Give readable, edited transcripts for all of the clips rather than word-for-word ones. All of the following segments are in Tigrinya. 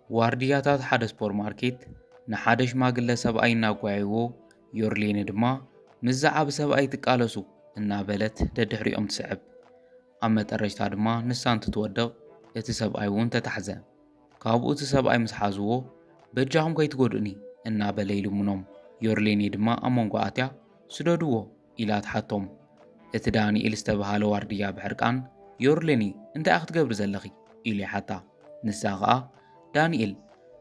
ዋርድያታት ሓደ ሱፐር ማርኬት ንሓደ ሽማግለ ሰብኣይ እናጓይዎ ዮርሌኒ ድማ ምስ ዝዓበ ሰብኣይ ትቃለሱ እናበለት ደድሕሪኦም ትስዕብ። ኣብ መጠረጅታ ድማ ንሳ እንትትወድቕ እቲ ሰብኣይ እውን ተታሕዘ። ካብኡ እቲ ሰብኣይ ምስ ሓዝዎ በጃኹም ከይትጎድእኒ እናበለ ይልምኖም። ዮርሌኒ ድማ ኣብ መንጎ ኣትያ ስደድዎ ኢላ ትሓቶም። እቲ ዳንኤል ዝተባህለ ዋርድያ ብሕርቃን ዮርሌኒ እንታይ ክትገብሪ ዘለኺ ኢሉ ይሓታ። ንሳ ኸኣ ዳንኤል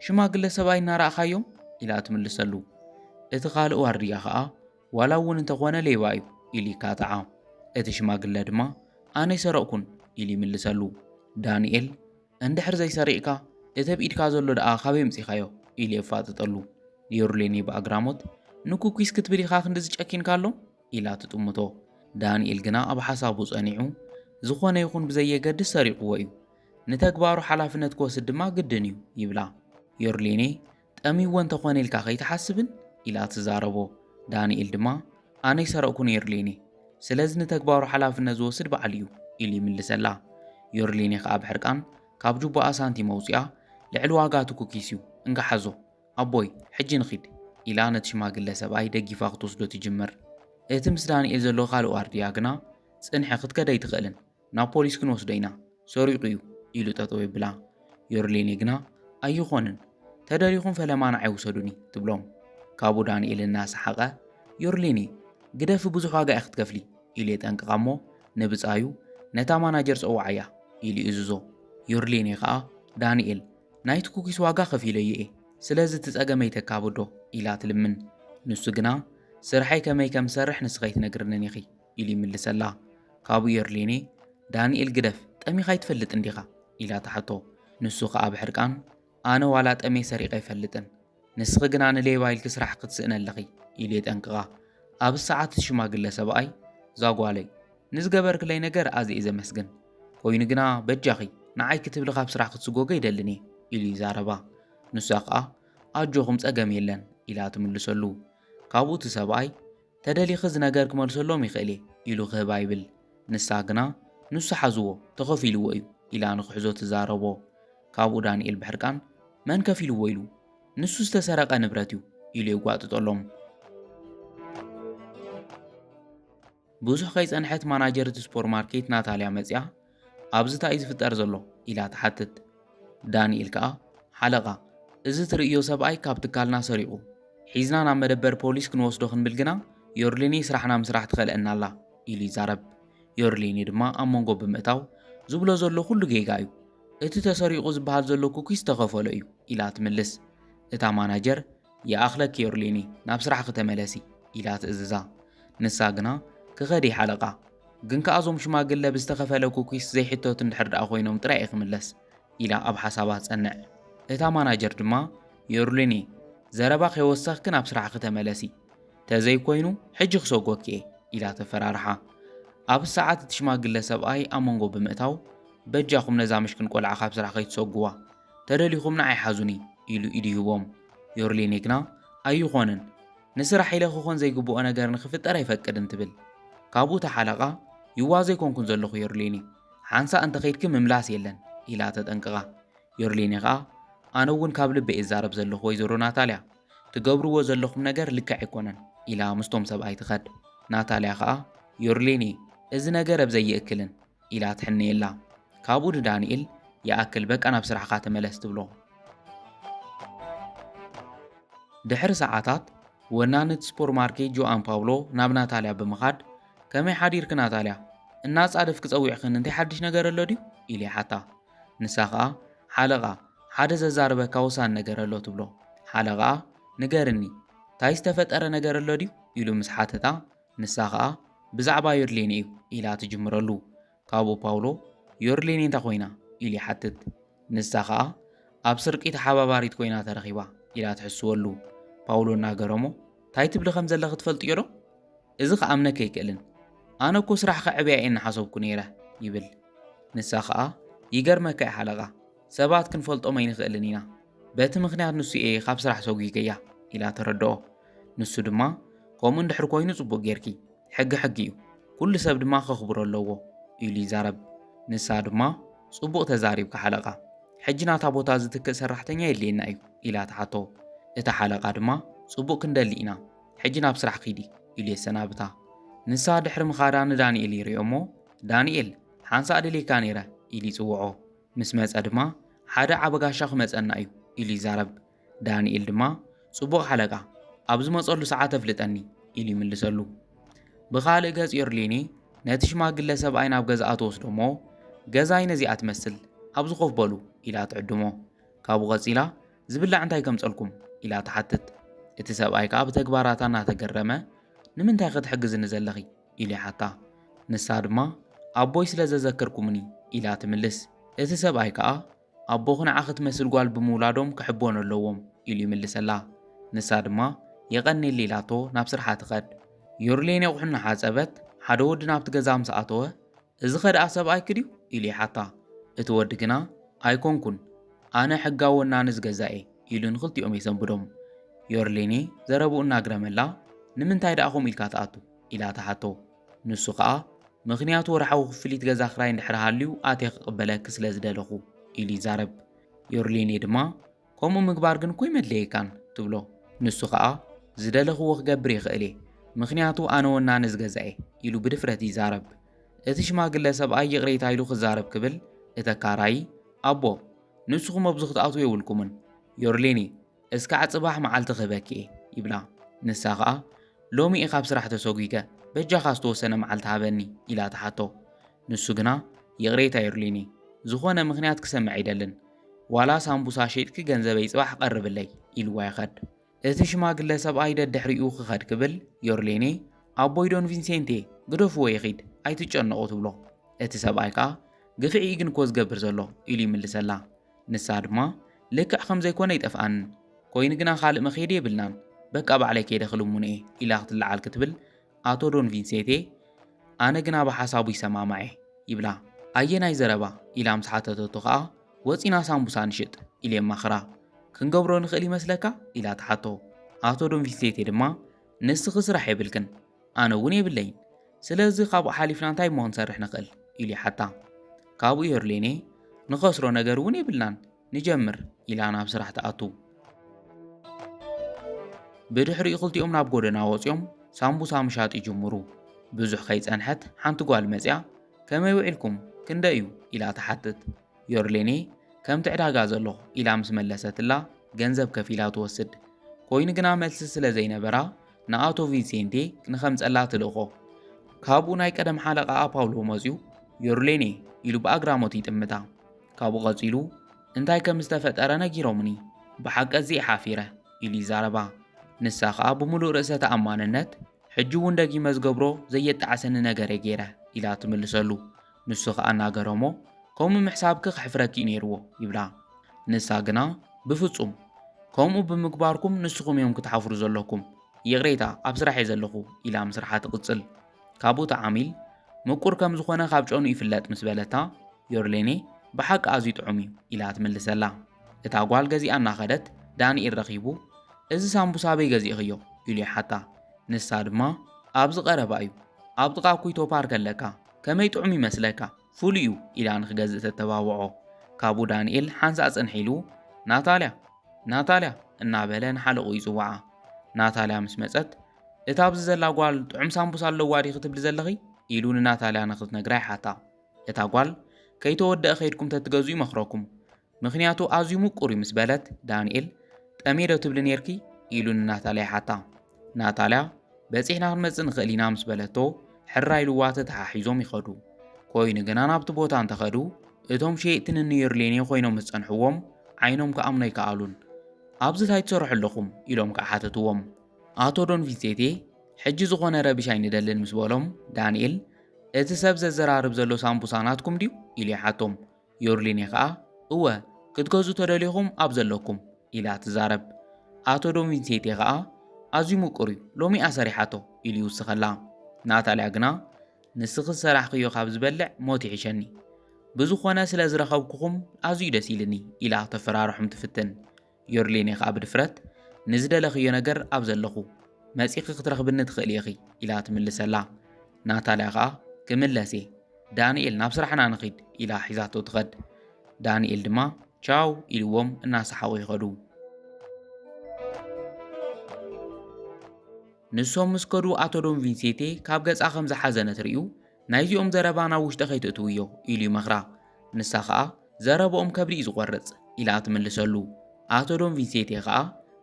ሽማግለ ሰብኣይ እናረኣኻዮም ኢላ ትምልሰሉ። እቲ ካልእ ዋርድያ ኸኣ ዋላ እውን እንተኾነ ሌባ እዩ ኢሉ ይካትዓ። እቲ ሽማግለ ድማ ኣነ ይሰረቕኩን ኢሉ ይምልሰሉ። ዳንኤል እንድሕር ዘይሰሪቕካ እቲ ኣብ ኢድካ ዘሎ ደኣ ካበይ ምፂኻዮ ኢሉ የፋጥጠሉ። ዮርሌኒ ብኣግራሞት ንኩኪስ ክትብል ኢኻ ክንዲ ዝጨኪንካ ኣሎ ኢላ ትጥምቶ። ዳንኤል ግና ኣብ ሓሳቡ ጸኒዑ ዝኾነ ይኹን ብዘየገድስ ሰሪቕዎ እዩ፣ ንተግባሩ ሓላፍነት ክወስድ ድማ ግድን እዩ ይብላ። ዮርሌኒ ጠሚዎ እንተኾነ ኢልካ ከይትሓስብን ኢላ ትዛረቦ። ዳንኤል ድማ ኣነ ይሰረቕኩን ዮርሌኒ፣ ስለዚ ንተግባሩ ሓላፍነት ዝወስድ በዓል እዩ ኢሉ ይምልሰላ። ዮርሌኒ ከዓ ብሕርቃን ካብ ጁባኣ ሳንቲም መውፂኣ ልዕሊ ዋጋቱ ኩኪስ እዩ እንጋሓዞ ኣቦይ ሕጂ ንኺድ ኢላ ነቲ ሽማግለ ሰብኣይ ደጊፋ ክትወስዶ ትጅምር። እቲ ምስ ዳንኤል ዘሎ ካልእ ዋርድያ ግና ጽንሒ ክትከደ ኣይትኽእልን፣ ናብ ፖሊስ ክንወስዶ ኢና ሰሪቑ እዩ ኢሉ ጠጠው ይብላ። ዮርሌኒ ግና ኣይኾንን ተደሪኹም ፈለማ ንዓይ ውሰዱኒ ትብሎም። ካብኡ ዳንኤል እናሰሓቐ ዮርሌኒ ግደፊ ብዙሕ ዋጋ ኢኻ ክትከፍሊ ኢሉ የጠንቅቓ እሞ ንብጻዩ ነታ ማናጀር ፀዋዓያ ኢሉ ይእዝዞ። ዮርሌኒ ከዓ ዳንኤል ናይቲ ኩኪስ ዋጋ ከፊለ እየ ስለዚ ትጸገመ ይተካብዶ ኢላ ትልምን። ንሱ ግና ስርሐይ ከመይ ከም ሰርሕ ንስኸይ ትነግርንን ኢኺ ኢሉ ይምልሰላ። ካብኡ ዮርሌኒ ዳንኤል ግደፍ ጠሚኻ ይትፈልጥ እንዲኻ ኢላ ተሓቶ። ንሱ ከዓ ብሕርቃን ኣነ ዋላ ጠመይ ሰሪቐ ኣይፈልጥን፣ ንስኺ ግና ንሌባ ኢልክ ስራሕ ክትስእነ ኣለኺ ኢሉ የጠንቅቓ። ኣብ ሰዓት ሽማግለ ሰብኣይ ዛጓለይ ንዝገበርክለይ ነገር ኣዝየ ዘመስግን ኮይኑ ግና በጃኺ ንዓይ ክትብል ካብ ስራሕ ክትስጎጎ ይደልን እየ ኢሉ ይዛረባ። ንሳ ከዓ ኣጆኹም ጸገም የለን ኢላ ትምልሰሉ። ካብኡ እቲ ሰብኣይ ተደሊኺ ዝነገር ክመልሰሎም ይኽእል እየ ኢሉ ክህባ ይብል። ንሳ ግና ንሱ ሓዝዎ ተኸፊልዎ እዩ ኢላ ንክሕዞ ትዛረቦ። ካብኡ ዳንኤል ብሕርቃን መን ከፊልዎ ኢሉ ንሱ ዝተሰረቐ ንብረት እዩ ኢሉ የጓጥጠሎም። ብዙሕ ከይጸንሐት ማናጀር እቲ ሱፐር ማርኬት ናታልያ መጽያ ኣብዚ እንታይ እዩ ዝፍጠር ዘሎ ኢላ ትሓትት። ዳንኤል ከዓ ሓለቓ እዚ ትርእዮ ሰብኣይ ካብ ትካልና ሰሪቑ ሒዝና ናብ መደበር ፖሊስ ክንወስዶ ክንብል ግና ዮርሌኒ ስራሕና ምስራሕ ትኸልአና ኣላ ኢሉ ይዛረብ። ዮርሌኒ ድማ ኣብ መንጎ ብምእታው ዝብሎ ዘሎ ኩሉ ጌጋ እዩ፣ እቲ ተሰሪቑ ዝበሃል ዘሎ ኩኪስ ተኸፈሎ እዩ ኢላ ትምልስ። እታ ማናጀር የኣኽለኪ ዮርሌኒ ናብ ስራሕ ከተመለሲ ኢላ ትእዝዛ። ንሳ ግና ክኸዲ ሓለቓ ግን ከኣዞም ሽማግለ ብዝተኸፈለ ኩኪስ ዘይሕቶት እንድሕር ደኣ ኮይኖም ጥራይ ክምለስ ኢላ ኣብ ሓሳባ ጸንዕ። እታ ማናጀር ድማ ዮርሌኒ ዘረባ ከይወሰኽክ ናብ ስራሕ ከተመለሲ ተዘይኮይኑ ሕጂ ክሰጎኪ እየ ኢላ ተፈራርሓ። ኣብ ሰዓት እቲ ሽማግለ ሰብኣይ ኣብ መንጎ ብምእታው በጃኹም ነዛ ምሽክን ቆልዓ ካብ ስራሕ ከይትሰጉዋ ተደሊኹም ንዓይ ሓዙኒ ኢሉ ኢዱ ይህቦም። ዮርሌኒ ግና ኣይኾንን ንስራሕ ኢለ ክኾን ዘይግብኦ ነገር ንክፍጠር ኣይፈቅድን ትብል። ካብኡ ተሓለቓ ይዋዘ ይኮንኩን ዘለኹ ዮርሌኒ ሓንሳ እንተኸይድክ ምምላስ የለን ኢላ ተጠንቅቓ። ዮርሌኒ ከዓ ኣነ እውን ካብ ልበ እዛረብ ዘለኹ ወይዘሮ ናታልያ ትገብርዎ ዘለኹም ነገር ልክዕ ኣይኮነን ኢላ ምስቶም ሰብኣይ ትኸድ። ናታልያ ከዓ ዮርሌኒ እዚ ነገር ኣብ ዘይእክልን ኢላ ትሕንየላ። ካብኡ ንዳንኤል ይኣክል በቃ ናብ ስራሕካ ተመለስ ትብሎ። ድሕሪ ሰዓታት ወናንቲ ሱፐር ማርኬት ጆኣን ፓውሎ ናብ ናታልያ ብምኻድ ከመይ ሓዲርክ ናታልያ እናጻደፍ ክጸዊዕኽን እንታይ ሓድሽ ነገር ኣሎ ድዩ ኢሉ ይሓታ። ንሳ ከዓ ሓለቓ ሓደ ዘዛርበካ ወሳኒ ነገር ኣሎ ትብሎ። ሓለቓ ንገርኒ እንታይ ዝተፈጠረ ነገር ኣሎ ድዩ ኢሉ ምስ ሓተታ ንሳ ከዓ ብዛዕባ ዮርሌኒ እዩ ኢላ ትጅምረሉ። ካብኡ ፓውሎ ዮርሌኒ እንታይ ኮይና ኢሉ ይሓትት። ንሳ ከዓ ኣብ ስርቂ ተሓባባሪት ኮይና ተረኺባ ኢላ ትሕስወሉ። ፓውሎ እናገረሞ እንታይ ትብሊ ከም ዘለኺ ትፈልጥ እዮ ዶ? እዚ ከኣምነከ ኣይክእልን፣ ኣነ እኮ ስራሕ ከዕብያ እየ እናሓሰብኩ ነይረ ይብል። ንሳ ከዓ ይገርመካ እየ ሓለቓ ሰባት ክንፈልጦም ኣይንኽእልን ኢና፣ በቲ ምኽንያት ንሱ እየ ካብ ስራሕ ሰጉይገያ ኢላ ተረድኦ። ንሱ ድማ ከምኡ እንድሕር ኮይኑ ጽቡቕ ጌርኪ ሕጊ ሕጊ እዩ፣ ኩሉ ሰብ ድማ ከኽብሮ ኣለዎ ኢሉ ይዛረብ። ንሳ ድማ ጽቡቕ ተዛሪብካ ሓለቓ ሕጂ ናታ ቦታ ዝትክእ ሰራሕተኛ የድልየና እዩ ኢላ ተሓቶ። እታ ሓለቓ ድማ ጽቡቕ ክንደሊ ኢና ሕጂ ናብ ስራሕ ኺዲ ኢሉ የሰናብታ። ንሳ ድሕሪ ምኻዳ ንዳንኤል ይሪኦ እሞ ዳንኤል ሓንሳእ ደሌካ ነይረ ኢሉ ይጽውዖ። ምስ መጸ ድማ ሓደ ዓበጋሻ ክመጸና እዩ ኢሉ ይዛረብ። ዳንኤል ድማ ጽቡቕ ሓለቃ ኣብ ዝመጸሉ ሰዓት ኣፍልጠኒ ኢሉ ይምልሰሉ። ብኻልእ ገጽ ዮርሌኔ ነቲ ሽማግለ ሰብኣይ ናብ ገዛኣ ተወስዶ እሞ ገዛይ ነዚኣ ትመስል ኣብዚ ኮፍ በሉ ኢላ ትዕድሞ። ካብኡ ቐጺላ ዝብላዕ እንታይ ከምጸልኩም ኢላ ትሓትት። እቲ ሰብኣይ ከዓ ብተግባራታ እናተገረመ ንምንታይ ክትሕግዝኒ ዘለኺ ኢሉ ይሓታ። ንሳ ድማ ኣቦይ ስለ ዘዘከርኩምኒ ኢላ ትምልስ። እቲ ሰብኣይ ከዓ ኣቦኹ ንዓኺ ትመስል ጓል ብምውላዶም ክሕቦን ኣለዎም ኢሉ ይምልሰላ። ንሳ ድማ የቐኒል ኢላቶ ናብ ስርሓ ትኸድ። ዮርሌኔ ኣቑሑ እናሓፀበት ሓደ ወዲ ናብቲ ገዛ ምስ ኣተወ እዚ ኸ ደኣ ሰብኣይ ክድዩ ኢሉ ይሓታ። እቲ ወዲ ግና ኣይኮንኩን ኣነ ሕጋዊ ወናኒ ዝገዛኤ ኢሉ ንኽልቲኦም የሰንብዶም። ዮርሌኔ ዘረብኡ እናግረመላ ንምንታይ ደኣ ኸምኡ ኢልካ ትኣቱ ኢላ ተሓቶ። ንሱ ከዓ ምኽንያቱ ወርሓዊ ክፍሊት ገዛ ክራይ እንድሕር ሃልዩ ኣትየ ክቕበለኪ ስለ ዝደለኹ ኢሉ ይዛረብ። ዮርሌኔ ድማ ከምኡ ምግባር ግን ኮይ መድለየካን ትብሎ። ንሱ ከዓ ዝደለኽዎ ክገብር ይኽእል እየ ምኽንያቱ ኣነ ወናኒ ዝገዛኤ ኢሉ ብድፍረት ይዛረብ። እቲ ሽማግለ ሰብኣይ ይቕሬታ ኢሉ ክዛረብ ክብል እተካራይ ኣቦ ንስኹም ኣብዚ ክትኣትዉ የብልኩምን ዮርሌኔ እስካዕ ጽባሕ መዓልቲ ክህበኪ እየ ይብላ። ንሳ ከዓ ሎሚ ኢኻ ኣብ ስራሕ ተሰጒገ በጃኻ ዝተወሰነ መዓልቲ ሃበኒ ኢላ ተሓቶ። ንሱ ግና ይቕሬታ ዮርሌኔ ዝኾነ ምኽንያት ክሰምዕ ኣይደልን ዋላ ሳምቡሳ ሸይጥኪ ገንዘበይ ጽባሕ ቀርብለይ ኢልዋ ይኸድ። እቲ ሽማግለ ሰብኣይ ደድሕሪኡ ክኸድ ክብል ዮርሌኔ ኣቦይ ዶን ቪንሴንቴ ግደፍዎ ይኺድ ኣይትጨነቑ ትብሎ። እቲ ሰብኣይ ከዓ ግፍዒ ግን ኮ ዝገብር ዘሎ ኢሉ ይምልሰላ። ንሳ ድማ ልክዕ ከም ዘይኮነ ይጠፍኣንን ኮይኑ ግና ካልእ መኼድ የብልናን በቃ ባዕለይ ከይደ ክልሙን እየ ኢላ ክትለዓል ክትብል ኣቶ ዶን ቪንሴንቴ ኣነ ግና ብሓሳቡ ይሰማማዐ ይብላ። ኣየናይ ዘረባ ኢላ ምስ ሓተተቶ ከዓ ወፂና ሳምቡሳ ንሽጥ ኢሉ የማኽራ። ክንገብሮ ንኽእል ይመስለካ ኢላ ተሓቶ። ኣቶ ዶን ቪንሴንቴ ድማ ንስኺ ስራሕ የብልክን ኣነ እውን የብለይን ስለዚ ካብኡ ሓሊፍና እንታይ እሞ ክንሰርሕ ንኽእል ኢሉ ይሓታ። ካብኡ ዮርሌኔ ንኸስሮ ነገር እውን የብልናን ንጀምር ኢላ ናብ ስራሕ ተኣቱ። ብድሕሪኡ ክልቲኦም ናብ ጎደና ወፂኦም ሳምቡሳ ምሻጥ ይጅምሩ። ብዙሕ ከይጸንሐት ሓንቲ ጓል መጽያ ከመይ ውዒልኩም ክንደይ እዩ ኢላ ተሓትት። ዮርሌኔ ከምቲ ዕዳጋ ዘሎ ኢላ ምስ መለሰትላ ገንዘብ ከፊላ ትወስድ። ኮይኑ ግና መልሲ ስለ ዘይነበራ ንኣቶ ቪንሴንቴ ንኸምፀላ ትልእኾ። ካብኡ ናይ ቀደም ሓለቓኣ ፓውሎ መፅዩ ዮርሌኔ ኢሉ ብኣግራሞት ይጥምታ። ካብኡ ቐፂሉ እንታይ ከም ዝተፈጠረ ነጊሮምኒ ብሓቂ እዚኣ ሓፊረ ኢሉ ይዛረባ። ንሳ ከዓ ብምሉእ ርእሰ ተኣማንነት ሕጂ እውን ደጊመ ዝገብሮ ዘየጣዓሰኒ ነገር ገይረ ኢላ ትምልሰሉ። ንሱ ከዓ እናገረሞ ከምኡ ምሕሳብኪ ክሕፍረኪ ነይርዎ ይብላ። ንሳ ግና ብፍጹም ከምኡ ብምግባርኩም ንስኹም እዮም ክትሓፍሩ ዘለኩም ይቕሬታ ኣብ ስራሕ እየ ዘለኹ ኢላ ምስርሓ ትቕጽል። ካብኡ ተዓሚል ምቁር ከም ዝኾነ ካብ ጨኑ ይፍለጥ ምስ በለታ ዮርሌኔ ብሓቂ ኣዝዩ ጥዑም እዩ ኢላ ትምልሰላ። እታ ጓል ገዚኣ እናኸደት ዳንኤል ረኺቡ እዚ ሳምቡሳ በይ ገዚእኽዮ ኢሉ ይሓታ። ንሳ ድማ ኣብዚ ቀረባ እዩ ኣብ ጥቓ ኩይቶ ፓርክ ኣለካ ከመይ ጥዑም ይመስለካ ፍሉይ እዩ ኢላ ንክገዝእ ተተባብዖ። ካብኡ ዳንኤል ሓንሳእ ጸንሒሉ ናታልያ ናታልያ እናበለ ንሓለቑ ይጽዋዓ። ናታልያ ምስ መጸት እታ ኣብዚ ዘላ ጓል ጥዑም ሳምቡሳ ኣለዋ ዲ ክትብል ዘለኺ ኢሉ ንናታልያ ንኽትነግራ ይሓታ። እታ ጓል ከይተወድአ ኸይድኩም ተትገዝኡ ይመኽረኩም ምኽንያቱ ኣዝዩ ምቁር እዩ ምስ በለት ዳንኤል ጠሜዶ ትብል ነርኪ ኢሉ ንናታልያ ይሓታ። ናታልያ በፂሕና ክንመጽእ ንኽእል ኢና ምስ በለቶ ሕራይ ኢልዋ ተተሓሒዞም ይኸዱ። ኮይኑ ግና ናብቲ ቦታ እንተኸዱ እቶም ሸየጥትን ንዮርሌኔ ኮይኖም ዝጸንሕዎም ዓይኖም ከኣምኖ ይከኣሉን። ኣብዚ እንታይ ትሰርሑ ኣለኹም ኢሎም ከዓ ሓተትዎም። ኣቶ ዶን ቪንሴንቴ ሕጂ ዝኾነ ረቢሽ ኣይንደልን ምስ በሎም ዳንኤል እቲ ሰብ ዘዘራርብ ዘሎ ሳምቡሳ ናትኩም ድዩ ኢሉ ይሓቶም። ዮርሌኔ ከዓ እወ ክትገዝኡ ተደልኹም ኣብ ዘለኩም ኢላ ትዛረብ። ኣቶ ዶን ቪንሴንቴ ከዓ ኣዝዩ ምቁር እዩ ሎሚ ኣሰሪሓቶ ኢሉ ይውስኸላ። ናታልያ ግና ንስኺ ዝሰራሕክዮ ካብ ዝበልዕ ሞት ይሕሸኒ ብዝኾነ ስለ ዝረኸብኩኹም ኣዝዩ ደስ ኢልኒ ኢላ ተፈራርሑም ትፍትን። ዮርሌኔ ከዓ ብድፍረት ንዝደለኽዮ ነገር ኣብ ዘለኹ መጺኺ ክትረኽብኒ ትኽእል ኢኺ ኢላ ትምልሰላ። ናታልያ ከዓ ክምለስ ዳንኤል ናብ ስራሕና ንኺድ ኢላ ሒዛቶ ትኸድ። ዳንኤል ድማ ቻው ኢልዎም እናሰሓቑ ይኸዱ። ንሶም ምስ ከዱ ኣቶ ዶን ቪንሴንቴ ካብ ገጻ ከም ዝሓዘነ ትርእዩ ናይዚኦም ዘረባ ናብ ውሽጢ ከይትእትውዮ ኢሉ ይመኽራ። ንሳ ከዓ ዘረብኦም ከብዲ እዩ ዝቖርጽ ኢላ ትምልሰሉ። ኣቶ ዶን ቪንሴንቴ ከዓ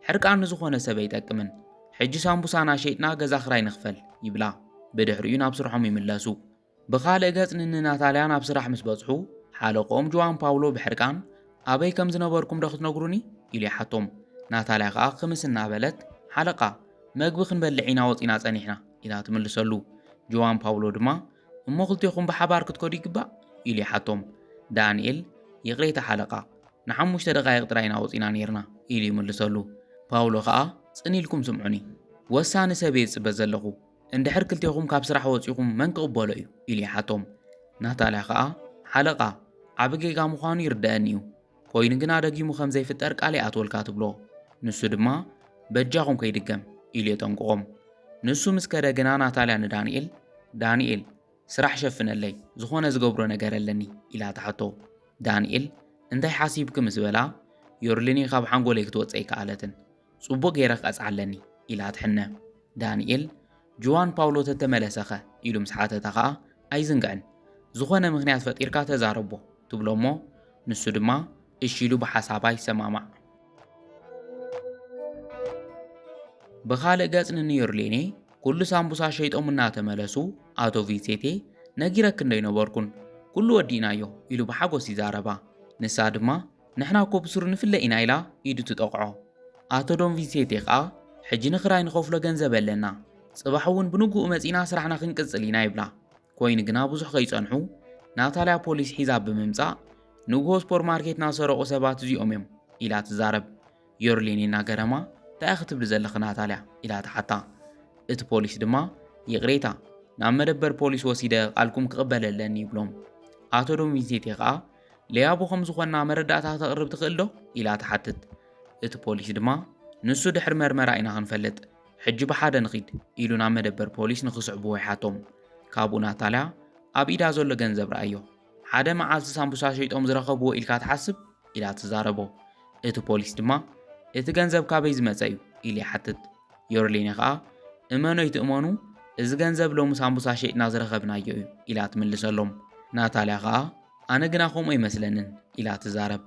ሕርቃን ንዝኾነ ሰብ ኣይጠቅምን፣ ሕጂ ሳምቡሳና ሸይጥና ገዛ ክራይ ንኽፈል ይብላ። ብድሕሪኡ ናብ ስርሖም ይምለሱ። ብኻልእ ገጽ ንናታልያ ናብ ስራሕ ምስ በጽሑ ሓለቆም ጆዋን ፓውሎ ብሕርቃን ኣበይ ከም ዝነበርኩም ዶ ክትነግሩኒ ኢሉ ይሓቶም። ናታልያ ከዓ ክምስ እናበለት ሓለቓ መግቢ ክንበልዕ ኢና ወፂና ጸኒሕና ኢላ ትምልሰሉ። ጆዋን ፓውሎ ድማ እሞ ክልቲኹም ብሓባር ክትከዱ ይግባእ ኢሉ ይሓቶም። ዳንኤል ይቕሬታ ሓለቓ ንሓሙሽተ ደቓይቕ ጥራይና ወፂና ነርና ኢሉ ይምልሰሉ። ፓውሎ ከዓ ጽኒ ኢልኩም ስምዑኒ ወሳኒ ሰብ እየ ዝጽበ ዘለኹ እንድሕር ክልቲኹም ካብ ስራሕ ወፂኹም መን ክቕበሎ እዩ ኢሉ ይሓቶም። ናታልያ ከዓ ሓለቓ ዓብ ጌጋ ምዃኑ ይርድአኒ እዩ ኮይኑ ግና ደጊሙ ከም ዘይፍጠር ቃል ኣትወልካ ትብሎ። ንሱ ድማ በጃኹም ከይድገም ኢሉ የጠንቅቖም። ንሱ ምስ ከደ ግና ናታልያ ንዳንኤል ዳንኤል ስራሕ ሸፍነለይ ዝኾነ ዝገብሮ ነገር ኣለኒ ኢላ ተሓቶ። ዳንኤል እንታይ ሓሲብክ ምስ በላ ዮርሊኒ ካብ ሓንጎለይ ክትወፅእ ኣይከኣለትን ጽቡቕ ገይረ ክቐጽዓለኒ ኢላ ትሕነ። ዳንኤል ጆዋን ፓውሎ ተተመለሰኸ ኢሉ ምስ ሓተታ ከዓ ኣይዝንግዕን ዝኾነ ምኽንያት ፈጢርካ ተዛረቦ ትብሎ እሞ ንሱ ድማ እሺ ኢሉ ብሓሳባ ይሰማማዕ። ብኻልእ ገጽ ንዮርሌኔ ኩሉ ሳምቡሳ ሸይጦም እናተመለሱ ኣቶ ቪንሴንቴ ነጊረክ እንደይነበርኩን ኩሉ ወዲእናዮ ኢሉ ብሓጎስ ይዛረባ። ንሳ ድማ ንሕና እኮ ብሱር ንፍለ ኢና ኢላ ኢዱ ትጠቕዖ። ኣቶ ዶን ቪንሴንቴ ከዓ ሕጂ ንኽራይ ንኸፍሎ ገንዘብ ኣለና ጽባሕ እውን ብንጉኡ መጺና ስራሕና ክንቅጽል ኢና ይብላ። ኮይኑ ግና ብዙሕ ከይጸንሑ ናታልያ ፖሊስ ሒዛ ብምምጻእ ንግሆ ሱፐርማርኬት ናሰረቑ ሰባት እዚኦም እዮም ኢላ ትዛረብ። ዮርሌኔ እናገረማ እንታይ ክትብል ዘለኽ ናታልያ ኢላ ተሓታ። እቲ ፖሊስ ድማ ይቕሬታ ናብ መደበር ፖሊስ ወሲደ ቃልኩም ክቕበል ኣለኒ ይብሎም። ኣቶ ዶን ቪንሴንቴ ከዓ ለያቦ ከም ዝኾንና መረዳእታ ተቕርብ ትኽእል ዶ ኢላ ተሓትት። እቲ ፖሊስ ድማ ንሱ ድሕሪ መርመራ ኢና ክንፈልጥ ሕጂ ብሓደ ንኺድ ኢሉ ናብ መደበር ፖሊስ ንኽስዕብዎ ይሓቶም። ካብኡ ናታልያ ኣብ ኢዳ ዘሎ ገንዘብ ረኣዮ ሓደ መዓልቲ ሳምቡሳ ሸይጦም ዝረኸብዎ ኢልካ ትሓስብ ኢላ ትዛረቦ። እቲ ፖሊስ ድማ እቲ ገንዘብ ካበይ ዝመጸ እዩ ኢሉ ይሓትት። ዮርሌኔ ከዓ እመኖይ ትእመኑ እዚ ገንዘብ ሎሚ ሳምቡሳ ሸይጥና ዝረኸብናዮ እዩ ኢላ ትምልሰሎም። ናታልያ ከዓ ኣነ ግና ከምኡ ኣይመስለንን ኢላ ትዛረብ።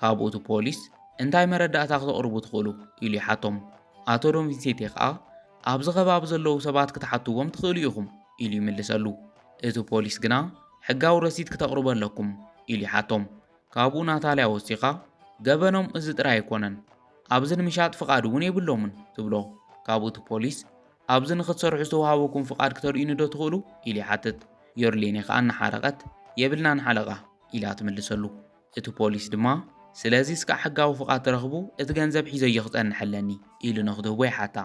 ካብኡ እቲ ፖሊስ እንታይ መረዳእታ ክተቕርቡ ትኽእሉ ኢሉ ይሓቶም። ኣቶ ዶን ቪንሴንቴ ከዓ ኣብዚ ከባቢ ዘለዉ ሰባት ክትሓትዎም ትኽእሉ ኢኹም ኢሉ ይምልሰሉ። እቲ ፖሊስ ግና ሕጋዊ ረሲት ክተቕርቡ ኣለኩም ኢሉ ይሓቶም። ካብኡ ናታልያ ወሲኻ ገበኖም እዚ ጥራይ ኣይኮነን ኣብዚ ንምሻጥ ፍቓድ እውን የብሎምን ትብሎ። ካብኡ እቲ ፖሊስ ኣብዚ ንኽትሰርሑ ዝተዋሃበኩም ፍቓድ ክተርእዩኒ ዶ ትኽእሉ ኢሉ ይሓትት። ዮርሌኔ ከዓ እናሓረቐት የብልናን ሓለቓ ኢላ ትምልሰሉ። እቲ ፖሊስ ድማ ስለዚ እስካዕ ሕጋዊ ፍቓድ ትረኽቡ እቲ ገንዘብ ሒዘዮ ክጸንሕ ኣለኒ ኢሉ ንኽትህቦ ይሓታ።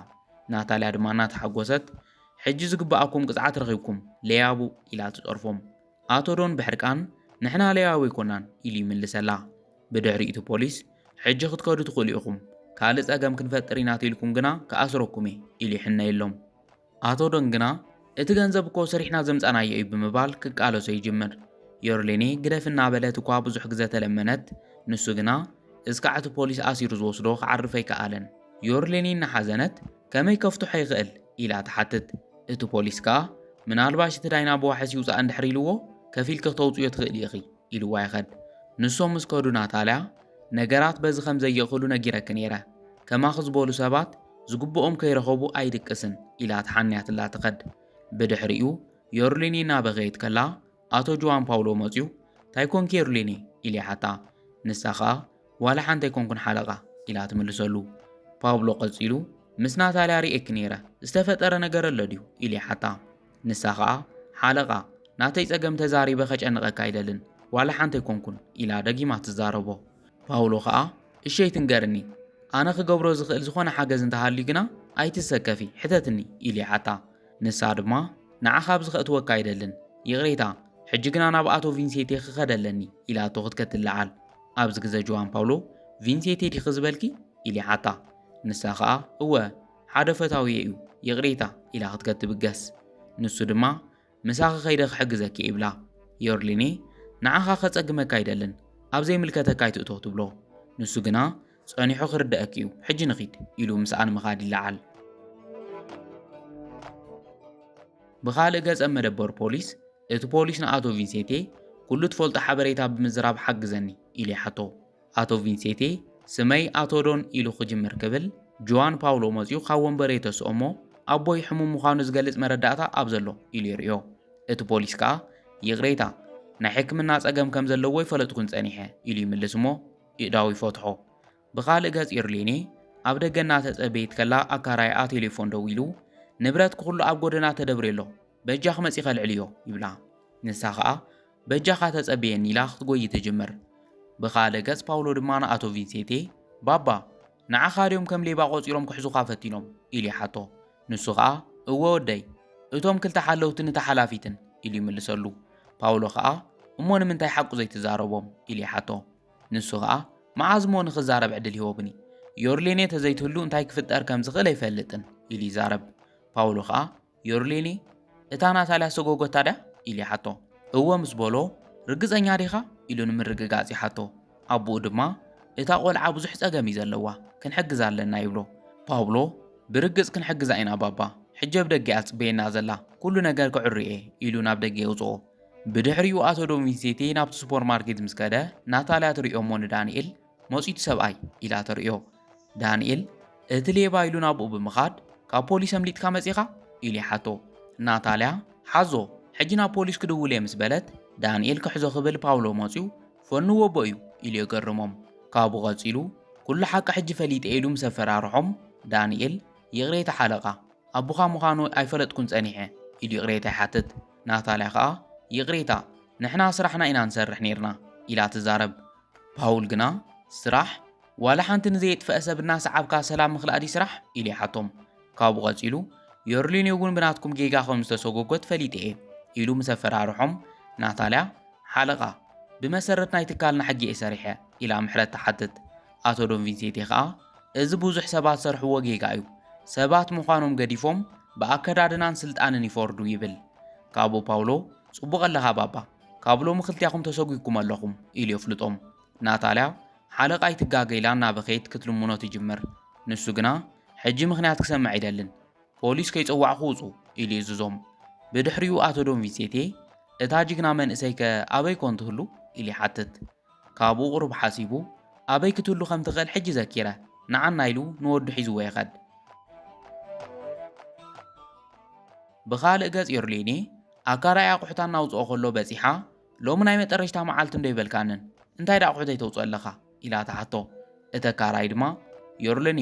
ናታልያ ድማ እናተሓጐሰት ሕጂ ዝግባኣኩም ቅፅዓት ረኺብኩም ለያቡ ኢላ ትጠርፎም። ኣቶ ዶን ብሕርቃን ንሕና ለያቡ ኣይኮናን ኢሉ ይምልሰላ። ብድሕሪ እቲ ፖሊስ ሕጂ ክትከዱ ትኽእሉ ኢኹም ካልእ ጸገም ክንፈጥር ኢና ኢልኩም ግና ከኣስረኩም እየ ኢሉ ይሕነየሎም። ኣቶ ዶን ግና እቲ ገንዘብ እኮ ሰሪሕና ዘምጻናዮ እዩ ብምባል ክቃለሶ ይጅምር። ዮርሌኔ ግደፍ እናበለት እኳ ብዙሕ ግዜ ተለመነት። ንሱ ግና እስካዕ እቲ ፖሊስ ኣሲሩ ዝወስዶ ክዓርፍ ኣይከኣለን። ዮርሌኔ እናሓዘነት ከመይ ከፍትሖ ይኽእል ኢላ ትሓትት። እቲ ፖሊስ ከዓ ምናልባሽ እቲ ዳይና ብዋሕሲ ይውፃእ እንድሕር ኢልዎ ከፊል ክተውፅዮ ትኽእል ኢኺ ኢልዋ ይኸድ። ንሶም ምስ ከዱ ናታልያ ነገራት በዚ ከም ዘየኽእሉ ነጊረክ ነይረ ከማኽ ዝበሉ ሰባት ዝግብኦም ከይረኸቡ ኣይድቅስን ኢላ ትሓንያትላ ትኸድ። ብድሕሪኡ ዮርሌኔ እናበኸየት ከላ ኣቶ ጆዋን ፓውሎ መፅዩ እንታይ ኮንኪ ዮርሌኔ ኢሉ ይሓታ። ንሳ ከዓ ዋላ ሓንቲ ኣይኮንኩን ሓለቓ ኢላ ትምልሰሉ። ፓውሎ ቀፂሉ ምስ ናታልያ ሪኤክ ነይረ ዝተፈጠረ ነገር ኣሎ ድዩ ኢሉ ይሓታ። ንሳ ከዓ ሓለቓ ናተይ ጸገም ተዛሪበ ኸጨንቐካ ኣይደልን ዋላ ሓንቲ ኣይኮንኩን ኢላ ደጊማ ትዛረቦ። ፓውሎ ከዓ እሸይ ትንገርኒ ኣነ ክገብሮ ዝኽእል ዝኾነ ሓገዝ እንተሃልዩ ግና ኣይትሰከፊ ሕተትኒ ኢሉ ይሓታ። ንሳ ድማ ንዓኻ ብዝኸእትወካ ኣይደልን ይቕሬታ ሕጂ ግና ናብ ኣቶ ቪንሴንቴ ክኸድ ኣለኒ ኢላቶ ክትከትልዓል። ኣብዚ ግዜ ጆዋን ፓውሎ ቪንሴንቴ ዲኺ ዝበልኪ ኢሉ ይሓታ። ንሳ ከዓ እወ ሓደ ፈታዊ እዩ ይቕሬታ ኢላ ክትከትብገስ። ንሱ ድማ ምሳኺ ኸይደ ክሕግዘኪ ይብላ። ዮርሌኔ ንዓኻ ኸጸግመካ ኣይደልን ኣብዘይ ምልከተካ ይትእቶ ትብሎ ንሱ ግና ጸኒሑ ክርድአክ እዩ ሕጂ ንኺድ ኢሉ ምስኣን ምኻድ ይለዓል ብኻልእ ገጸ መደበር ፖሊስ እቲ ፖሊስ ንኣቶ ቪንሴንቴ ኩሉ ትፈልጦ ሓበሬታ ብምዝራብ ሓግዘኒ ኢሉ ይሓቶ ኣቶ ቪንሴንቴ ስመይ ኣቶ ዶን ኢሉ ክጅምር ክብል ጆዋን ፓውሎ መጺኡ ካብ ወንበረ ተስኦሞ ኣቦይ ሕሙም ምዃኑ ዝገልጽ መረዳእታ ኣብ ዘሎ ኢሉ ይርዮ እቲ ፖሊስ ከዓ ይቕሬታ ናይ ሕክምና ጸገም ከም ዘለዎ ይፈለጥኩን ጸኒሐ ኢሉ ይምልስ እሞ ኢዳው ይፈትሖ ብኻልእ ገጽ ኢርሊኔ ኣብ ደገ እናተጸበየት ከላ ኣካራይኣ ቴሌፎን ደው ኢሉ ንብረት ኩሉ ኣብ ጎደና ተደብርየሎ በጃኽ መጺኸ ልዕልዮ ይብላ ንሳ ከዓ በጃኻ ተጸበየኒ ኢላ ክትጎይ ትጅምር ብኻልእ ገጽ ፓውሎ ድማ ንኣቶ ቪንሴንቴ ባባ ንዓኻ ድዮም ከም ሌባ ቆጺሮም ክሕዙኻ ፈቲኖም ኢሉ ይሓቶ ንሱ ከዓ እወ ወደይ እቶም ክልተ ሓለውቲ ንተሓላፊትን ኢሉ ይምልሰሉ ፓውሎ ከዓ እሞ ንምንታይ ሓቁ ዘይትዛረቦም ኢሉ ይሓቶ ንሱ ከዓ መዓዝ ሞ ንኽዛረብ ዕድል ሂቦብኒ ዮርሌኔ ተዘይትህሉ እንታይ ክፍጠር ከም ዝኽእል ኣይፈልጥን ኢሉ ይዛረብ ፓውሎ ከዓ ዮርሌኔ እታ ናታልያ ሰጎጎት ታድያ ኢሉ ይሓቶ እወ ምስ በሎ ርግጸኛ ዲኻ ኢሉ ንምርግጋጽ ይሓቶ ኣቦኡ ድማ እታ ቆልዓ ብዙሕ ጸገም እዩ ዘለዋ ክንሕግዛ ኣለና ይብሎ ፓውሎ ብርግጽ ክንሕግዛ ኢና ባባ ሕጂ ኣብ ደገ ኣጽበየና ዘላ ኩሉ ነገር ክዕርየ ኢሉ ናብ ደገ ይውፅኦ ብድሕሪኡ ኣቶ ዶን ቪንሴንቴ ናብቲ ሱፐርማርኬት ምስ ከደ ናታልያ ትሪኦሞ ንዳንኤል መጺቱ ሰብኣይ ኢላ ተርእዮ ዳንኤል እቲ ሌባ ኢሉ ናብኡ ብምኻድ ካብ ፖሊስ ኣምሊጥካ መጺኻ ኢሉ ይሓቶ ናታልያ ሓዞ ሕጂ ናብ ፖሊስ ክድውል እየ ምስ በለት ዳንኤል ክሕዞ ክብል ፓውሎ መጺኡ ፈንዎ ኣቦ እዩ ኢሉ ይገርሞም ካብኡ ቐጺሉ ኩሉ ሓቂ ሕጂ ፈሊጠ ኢሉ ምስ ኣፈራርሖም ዳንኤል ይቕሬታ ሓለቓ ኣቦኻ ምዃኑ ኣይፈለጥኩን ጸኒሐ ኢሉ ይቕሬታ ይሓትት ናታልያ ከዓ ይቕሬታ ንሕና ስራሕና ኢና ንሰርሕ ነርና ኢላ ትዛረብ ፓውል ግና ስራሕ ዋላ ሓንቲ ንዘየጥፍአ ሰብ እናሰዓብካ ሰላም ምኽላእ ስራሕ ኢሉ ይሓቶም ካብኡ ቐጺሉ ዮርሊኔ እውን ብናትኩም ጌጋ ከም ዝተሰጎጎት ፈሊጠ እየ ኢሉ ምስ ኣፈራርሖም ናታልያ ሓለቓ ብመሰረት ናይ ትካልና ሕጊ እየ ሰሪሐ ኢላ ምሕረት ተሓትት ኣቶ ዶን ቪንሴንቴ ከዓ እዚ ብዙሕ ሰባት ሰርሕዎ ጌጋ እዩ ሰባት ምዃኖም ገዲፎም ብኣከዳድናን ስልጣንን ይፈርዱ ይብል ካብኡ ፓውሎ ጽቡቕ ኣለኻ ባባ ካብ ሎሚ ክልቲያኹም ተሰጒግኩም ኣለኹም ኢሉ የፍልጦም ናታልያ ሓለቓይ ትጋገይላ እናበኸይት ክትልሙኖ ትጅምር ንሱ ግና ሕጂ ምኽንያት ክሰምዕ አይደልን ፖሊስ ከይጸዋዕኹ ውፁ ኢሉ ይዝዞም ብድሕሪኡ ኣቶ ዶን ቪንሴንቴ እታ ጅግና መንእሰይ ከ ኣበይ ኮን ትህሉ ኢሉ ይሓትት ካብኡ ቁሩብ ሓሲቡ ኣበይ ክትህሉ ከም ትኽእል ሕጂ ዘኪረ ንዓና ኢሉ ንወዱ ሒዝዎ ይኸድ ብኻልእ ገጽ ዮርሌኔ ኣካራይ ኣቑሑታ እናውፅኦ ከሎ በፂሓ ሎሚ ናይ መጠረሽታ መዓልቲ እንዶ ይበልካንን እንታይ ዳ ኣቑሑተይ ተውፅኦ ኣለኻ ኢላ ተሓቶ እቲ ኣካራይ ድማ ዮርሌኔ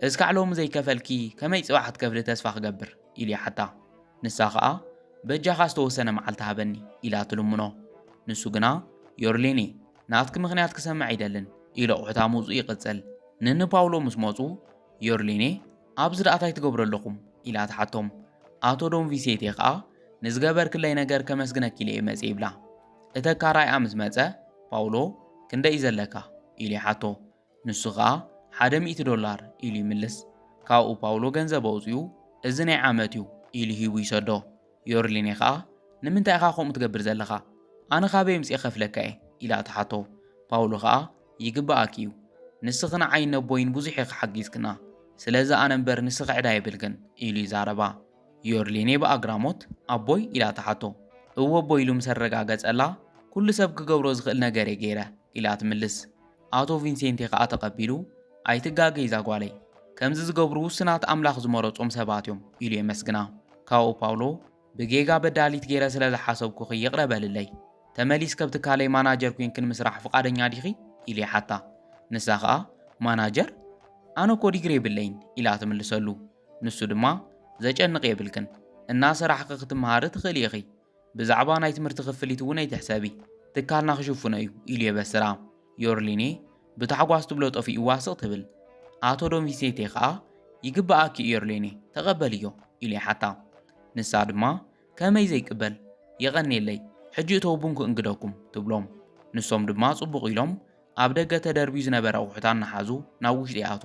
እስካዕ ሎሚ ዘይከፈልኪ ከመይ ጽባሕ ክትከፍሊ ተስፋ ክገብር ኢሉ ይሓታ ንሳ ከዓ በጃኻ ዝተወሰነ መዓልቲ ሃበኒ ኢላ ትልምኖ ንሱ ግና ዮርሌኔ ናትኪ ምኽንያት ክሰምዕ ኣይደልን ኢሉ ኣቑሑታ ምውፅኡ ይቕጽል ንኒ ፓውሎ ምስ መፁ ዮርሌኔ ኣብዚ ዳእታይ ትገብሩ ኣለኹም ኢላ ተሓቶም ኣቶ ዶን ቪንሴንቴ ከዓ ንዝገበርክለይ ነገር ከመስግነኪ ኢለ እየ መጽ ይብላ እቲ ኣካራይኣ ምስ መጸ ፓውሎ ክንደይ እዩ ዘለካ ኢሉ ይሓቶ ንሱ ከዓ $100 ኢሉ ይምልስ ካብኡ ፓውሎ ገንዘብ ኣውፅኡ እዚ ናይ ዓመት እዩ ኢሉ ሂቡ ይሰዶ ዮርሌኔ ከዓ ንምንታይ ኢኻ ከምኡ ትገብር ዘለኻ ኣነ ካበይ ምጽ ከፍለካ እየ ኢላ ተሓቶ ፓውሎ ከዓ ይግባኣክ እዩ ንስኺ ንዓይ ነቦይን ብዙሕ ክሓጊዝክና ስለዚ ኣነ እምበር ንስኺ ዕዳ የብልክን ኢሉ ይዛረባ ዮርሌኔ ብኣግራሞት ኣቦይ ኢላ ተሓቶ እወ ኣቦ ኢሉ ምስ ኣረጋገጸላ ኩሉ ሰብ ክገብሮ ዝኽእል ነገር እየ ገይረ ኢላ ትምልስ ኣቶ ቪንሴንቴ ከዓ ተቐቢሉ ኣይትጋገይ ዛጓለይ ከምዚ ዝገብሩ ውስናት ኣምላኽ ዝመረጾም ሰባት እዮም ኢሉ የመስግና ካብኡ ፓውሎ ብጌጋ በዳሊት ገይረ ስለ ዝሓሰብኩ ይቕረበልለይ ተመሊስ ከብቲ ካለይ ማናጀር ኮንክን ምስራሕ ፍቓደኛ ዲኺ ኢሉ ይሓታ ንሳ ከዓ ማናጀር ኣነ ኮ ዲግሪ የብለይን ኢላ ትምልሰሉ ንሱ ድማ ዘጨንቕ የብልክን እና ስራሕኺ ክትመሃር ትኽእል ኢኺ ብዛዕባ ናይ ትምህርቲ ክፍሊት እውን ኣይትሕሰቢ ትካልና ክሽፍኖ እዩ ኢሉ የበስራ ዮርሌኔ ብታሕጓስ ትብሎ ጠፊኡ ዋስቕ ትብል ኣቶ ዶን ቪንሴንቴ ከዓ ይግባኣኪ ዮርሌኔ ተቐበልዮ ኢሉ ይሓታ ንሳ ድማ ከመይ ዘይቅበል የቐኒየለይ ሕጂ እተውቡን ክእንግደኩም ትብሎም ንሶም ድማ ጽቡቕ ኢሎም ኣብ ደገ ተደርቢዩ ዝነበረ ኣቑሑታ እናሓዙ ናብ ውሽጢ ይኣቱ